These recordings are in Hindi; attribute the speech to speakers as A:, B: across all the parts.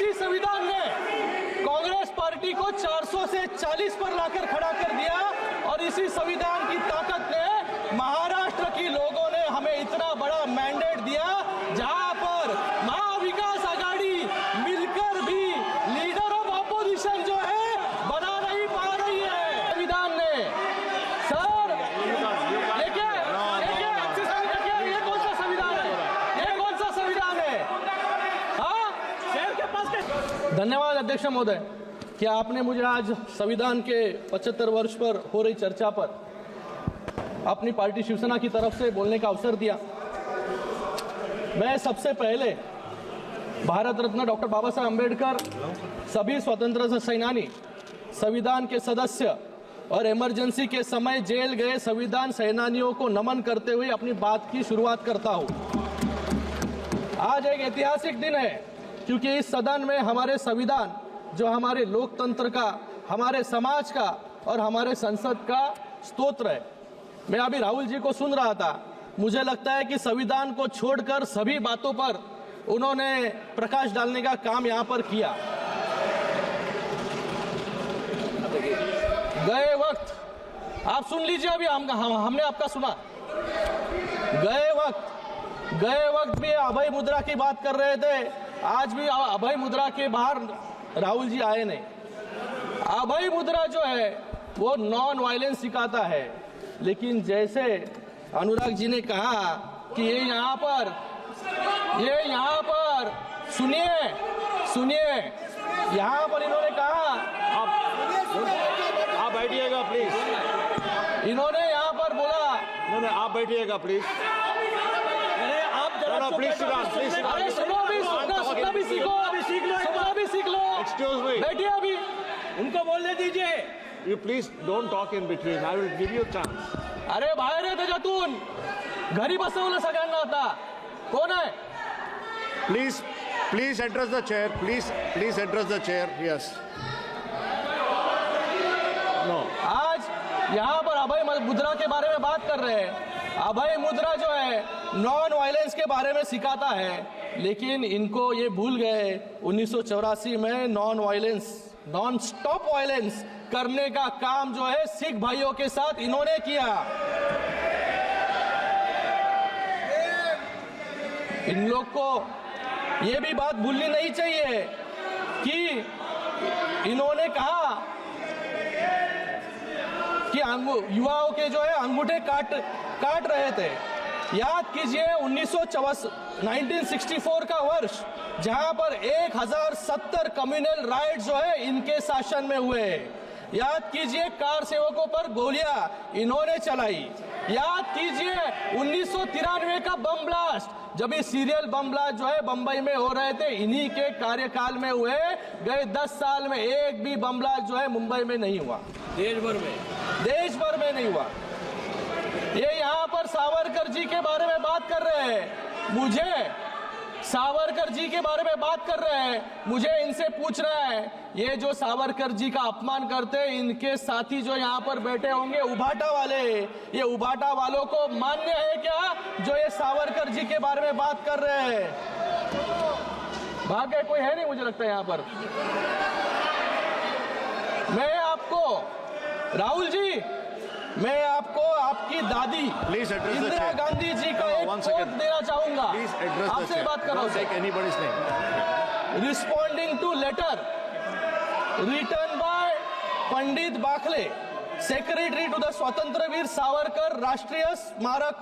A: इसी संविधान ने कांग्रेस पार्टी को 400 से 40 पर लाकर खड़ा कर दिया और इसी संविधान की ताकत ने महाराष्ट्र की लोगों ने हमें इतना बड़ा मैंडेट दिया जहां पर महाविकास आघाड़ी मिलकर भी लीडर ऑफ ऑपोजिशन जो है बना नहीं पा रही है। संविधान ने सर देखिए ये कौन सा संविधान है, ये कौन सा संविधान है? हाँ, शहर के पास। धन्यवाद अध्यक्ष महोदय कि आपने मुझे आज संविधान के 75 वर्ष पर हो रही चर्चा पर अपनी पार्टी शिवसेना की तरफ से बोलने का अवसर दिया। मैं सबसे पहले भारत रत्न डॉक्टर बाबा साहब अम्बेडकर, सभी स्वतंत्रता सेनानी, संविधान के सदस्य और इमरजेंसी के समय जेल गए संविधान सेनानियों को नमन करते हुए अपनी बात की शुरुआत करता हूं। आज एक ऐतिहासिक दिन है क्योंकि इस सदन में हमारे संविधान जो हमारे लोकतंत्र का, हमारे समाज का और हमारे संसद का स्तोत्र है। मैं अभी राहुल जी को सुन रहा था, मुझे लगता है कि संविधान को छोड़कर सभी बातों पर उन्होंने प्रकाश डालने का काम यहां पर किया। गए वक्त आप सुन लीजिए, अभी हमने आपका सुना। गए वक्त भी अभय मुद्रा की बात कर रहे थे, आज भी अभय मुद्रा के बाहर राहुल जी आए नहीं। अभय मुद्रा जो है वो नॉन वायलेंस सिखाता है, लेकिन जैसे अनुराग जी ने कहा कि ये यहाँ पर सुनिए यहाँ पर इन्होंने कहा,
B: आप बैठिएगा प्लीज।
A: इन्होंने यहाँ पर बोला,
B: नहीं आप बैठिएगा प्लीज। आप प्लीज
A: अरे सुनना भी सीख लो।
B: एक्सक्यूज मी,
A: बैठिए, अभी उनको बोलने दीजिए।
B: You please don't talk in between, I will give you chance.
A: अरे बाहेर आहे त्याच्यातून, घरी बसवलं सगळ्यांना आता। कोण आहे?
B: Please address the chair, please address the chair. Yes, no.
A: आज यहाँ पर अभय मुद्रा के बारे में बात कर रहे हैं। अभय मुद्रा जो है नॉन वायलेंस के बारे में सिखाता है, लेकिन इनको ये भूल गए 1984 में नॉन स्टॉप वायलेंस करने का काम जो है सिख भाइयों के साथ इन्होंने किया। इन लोग को ये भी बात भूलनी नहीं चाहिए कि इन्होंने कहा कि युवाओं के जो है अंगूठे काट रहे थे। याद कीजिए 1964 का वर्ष, जहां पर 1070 कम्युनल राइट जो है इनके शासन में हुए। याद कीजिए कार सेवकों पर गोलियां इन्होंने चलाई। याद कीजिए 1993 का बम ब्लास्ट, जब ये सीरियल बम ब्लास्ट जो है बंबई में हो रहे थे, इन्हीं के कार्यकाल में हुए। गए 10 साल में एक भी बम ब्लास्ट जो है मुंबई में नहीं हुआ, देश भर में नहीं हुआ। ये यहाँ पर सावरकर जी के बारे में बात कर रहे हैं, मुझे इनसे पूछना है, ये जो सावरकर जी का अपमान करते हैं, इनके साथी जो यहाँ पर बैठे होंगे उभाटा वाले, ये उभाटा वालों को मान्य है क्या जो ये सावरकर जी के बारे में बात कर रहे हैं? भाग्य कोई है नहीं मुझे लगता है यहाँ पर। मैं आपको आपकी दादी इंदिरा गांधी जी का एक कोट देना चाहूंगा। आपसे बात कर रहा हूं। Responding to letter written by Pandit Bakhle, secretary to the Swatantryaveer Savarkar Rashtriya Smarak,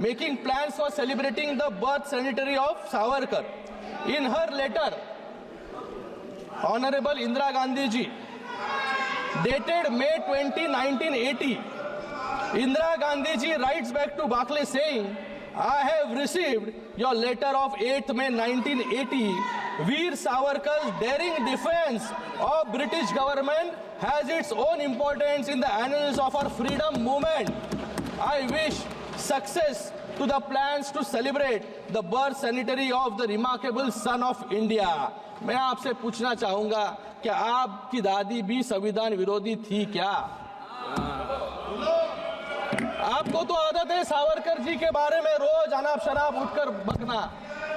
A: making plans for celebrating the birth centenary of Savarkar. In her letter, Honorable Indira Gandhi ji, dated May 20, 1980, Indira Gandhi ji writes back to Bakle saying, I have received your letter of 8th May 1980. Veer Savarkar's daring defense of British government has its own importance in the annals of our freedom movement. I wish success to the plans to celebrate the birth centenary of the remarkable son of India. मैं आपसे पूछना चाहूंगा कि आपकी दादी भी संविधान विरोधी थी क्या? आपको तो आदत है सावरकर जी के बारे में रोज अनाप शनाप उठकर बकना,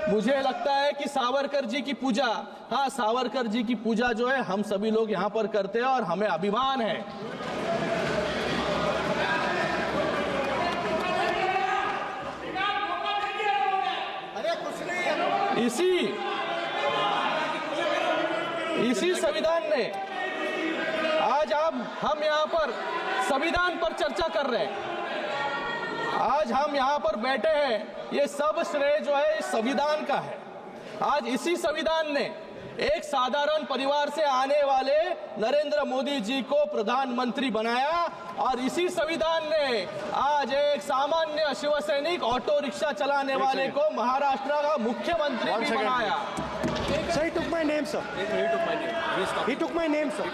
A: मुझे लगता है कि सावरकर जी की पूजा, हाँ सावरकर जी की पूजा जो है हम सभी लोग यहाँ पर करते हैं और हमें अभिमान है। इसी संविधान ने आज हम यहाँ पर संविधान पर चर्चा कर रहे हैं, आज हम यहाँ पर बैठे हैं, ये सब श्रेय जो है इस संविधान का है। आज इसी संविधान ने एक साधारण परिवार से आने वाले नरेंद्र मोदी जी को प्रधानमंत्री बनाया और इसी संविधान ने आज एक सामान्य शिवसैनिक ऑटो रिक्शा चलाने वाले को महाराष्ट्र का मुख्यमंत्री भी बनाया।
C: Sir, he took my name, sir.
D: He took my name. Please stop.
C: He took my name, sir.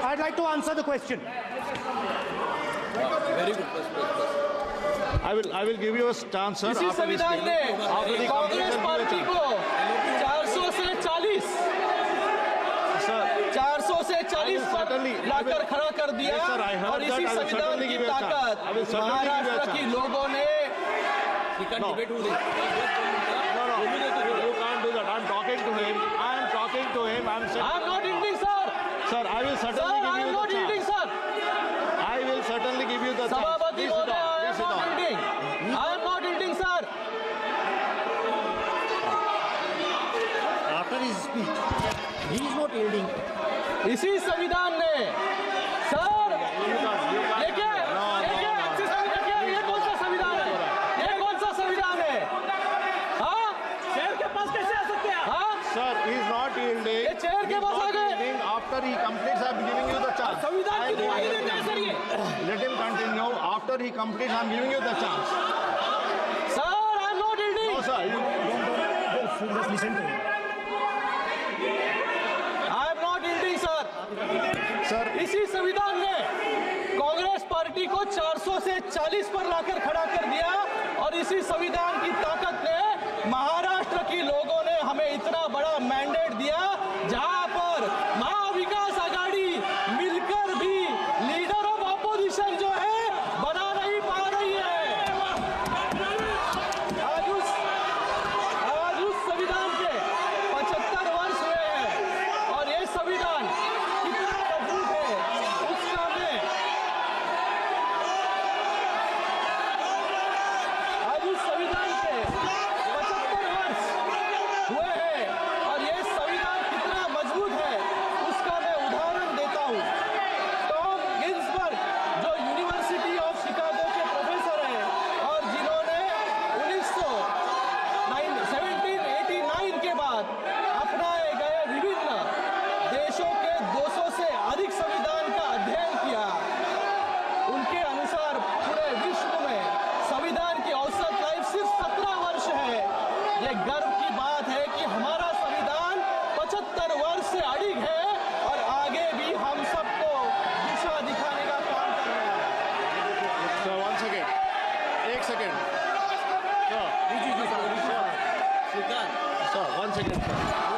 C: I'd like to answer the question.
D: Very good.
B: I will give you a chance, sir.
A: इसी
B: after this
A: संविधान ने
B: speech. After the
A: Congress
B: completion,
A: party
B: give you a
A: को 400 से 40
B: chance. Sir,
A: 400 से 40 पर
B: certainly-
A: लाकर खड़ा कर दिया।
B: Yes, sir, I heard
A: और
B: that.
A: इसी
B: I will
A: संविधान
B: certainly
A: की
B: give you a chance.
A: ताकत
B: I will certainly give you a
A: Maharashtra की
B: chance.
A: लोगों ने
D: He can't
B: No.
D: debate with it.
B: No, you can't do that. I'm talking to him. I'm saying,
A: I am not yielding, sir.
B: sir, I will
A: Sir,
B: certainly
A: I
B: give
A: am
B: you
A: not
B: the
A: yielding,
B: chance.
A: sir.
B: I will certainly give you the chance.
A: सभापति
B: Please sit
A: महोदय,
B: down.
A: I am
B: Please sit
A: not
B: down.
A: yielding. I am not yielding, sir.
C: After his speech, he is not yielding.
A: इसी संविधान ने सर ये कौन सा संविधान है? ये कौन सा संविधान है? हाँ शेर के पास कैसे आ सकते हैं? हाँ
B: Sir, he is not yielding.
A: ये chair के
B: He is
A: pass uh
B: not
A: गए।
B: yielding. After he completes, I'm giving you the chance.
A: संविधान की
B: I
A: दुहाई
B: will-
A: देते हैं सर ये।
B: Let him continue. After he completes, I'm giving you the chance.
A: Sir, I am not yielding.
B: No, sir.
C: Just listen to him.
A: I am not yielding, sir.
B: Sir,
A: इसी संविधान ने कांग्रेस पार्टी को 400 से 40 पर लाकर खड़ा कर दिया और इसी संविधान की ताकत ने महाराष्ट्र की लोगों ने हमें इतना बड़ा मैंडेट दिया जहां पर महाविकास आघाड़ी मिलकर भी लीडर ऑफ ऑपोजिशन जो है बना नहीं पा रही है। आज उस संविधान के 75 वर्ष हुए हैं और ये संविधान कितना मजबूत है उसका मैं आज उस संविधान के 75 वर्ष हुए हैं और ये संविधान कितना मजबूत है उसका मैं उदाहरण देता हूँ। टॉम गिन्सबर्ग जो यूनिवर्सिटी ऑफ शिकागो के प्रोफेसर हैं और जिन्होंने 1789 के बाद अपनाए गए विभिन्न देशों के 200 से अधिक संविधान का अध्ययन किया, उनके अनुसार पूरे विश्व में संविधान की औसत लाइफ सिर्फ 17 वर्ष है। ये गर्व की बात है कि हमारा संविधान 75 वर्ष से अधिक है और आगे भी हम सबको दिशा दिखाने का काम कर रहा है।
B: sir, one second. एक second. Sir,
D: Sir,
B: sir, one second, sir.